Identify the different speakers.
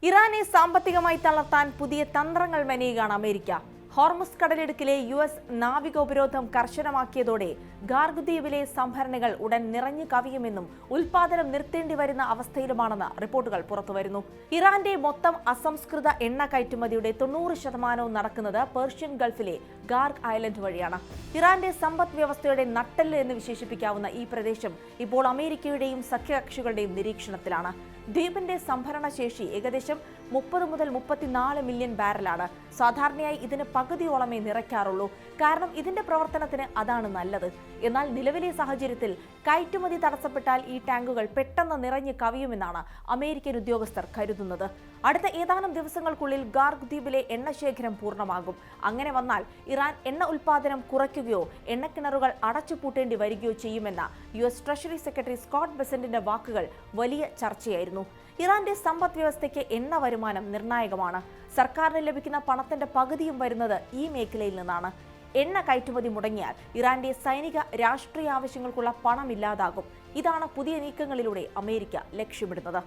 Speaker 1: ഇറാനെ സാമ്പത്തികമായി തളർത്താൻ പുതിയ തന്ത്രങ്ങൾ മെനയുകയാണ് അമേരിക്ക. ഹോർമുസ് കടലിടുക്കിലെ US നാവിക ഉപരോധം കർശനമാക്കിയതോടെ ഗാർഗ് ദ്വീപിലെ സംഭരണികൾ ഉടൻ നിറഞ്ഞു കവിയുമെന്നും ഉൽപാദനം നിർത്തേണ്ടി വരുന്ന അവസ്ഥയിലുമാണെന്ന് റിപ്പോർട്ടുകൾ പുറത്തുവരുന്നു. ഇറാന്റെ മൊത്തം അസംസ്കൃത എണ്ണ കയറ്റുമതിയുടെ 90% നടക്കുന്നത് പേർഷ്യൻ ഗൾഫിലെ ഗാർഗ് ഐലൻഡ് വഴിയാണ്. ഇറാന്റെ സമ്പദ് വ്യവസ്ഥയുടെ നട്ടെല്ല് എന്ന് വിശേഷിപ്പിക്കാവുന്ന ഈ പ്രദേശം ഇപ്പോൾ അമേരിക്കയുടെയും സഖ്യകക്ഷികളുടെയും നിരീക്ഷണത്തിലാണ്. ദ്വീപിന്റെ സംഭരണ ശേഷി ഏകദേശം 30 മുതൽ 34 മില്യൺ ബാരലാണ്. സാധാരണയായി ഇതിന് പകുതിയോളമേ നിറയ്ക്കാറുള്ളൂ. കാരണം ഇതിന്റെ പ്രവർത്തനത്തിന് അതാണ് നല്ലത്. എന്നാൽ നിലവിലെ സാഹചര്യത്തിൽ കയറ്റുമതി തടസ്സപ്പെട്ടാൽ ഈ ടാങ്കുകൾ പെട്ടെന്ന് നിറഞ്ഞു കവിയുമെന്നാണ് അമേരിക്കൻ ഉദ്യോഗസ്ഥർ കരുതുന്നത്. അടുത്ത ഏതാനും ദിവസങ്ങൾക്കുള്ളിൽ ഗാർഗ് ദ്വീപിലെ എണ്ണശേഖരം പൂർണ്ണമാകും. അങ്ങനെ വന്നാൽ ഇറാൻ എണ്ണ ഉൽപാദനം കുറയ്ക്കുകയോ എണ്ണക്കിണറുകൾ അടച്ചുപൂട്ടേണ്ടി വരികയോ ചെയ്യുമെന്ന US ട്രഷറി സെക്രട്ടറി സ്കോട്ട് ബെസന്റിന്റെ വാക്കുകൾ വലിയ ചർച്ചയായിരുന്നു. ഇറാന്റെ സമ്പദ് വ്യവസ്ഥയ്ക്ക് എണ്ണ വരുമാനം നിർണായകമാണ്. സർക്കാരിന് ലഭിക്കുന്ന പണത്തിന്റെ പകുതിയും വരുന്നത് ഈ മേഖലയിൽ നിന്നാണ്. എണ്ണ കയറ്റുമതി മുടങ്ങിയാൽ ഇറാന്റെ സൈനിക രാഷ്ട്രീയ ആവശ്യങ്ങൾക്കുള്ള പണം ഇല്ലാതാകും. ഇതാണ് പുതിയ നീക്കങ്ങളിലൂടെ അമേരിക്ക ലക്ഷ്യമിടുന്നത്.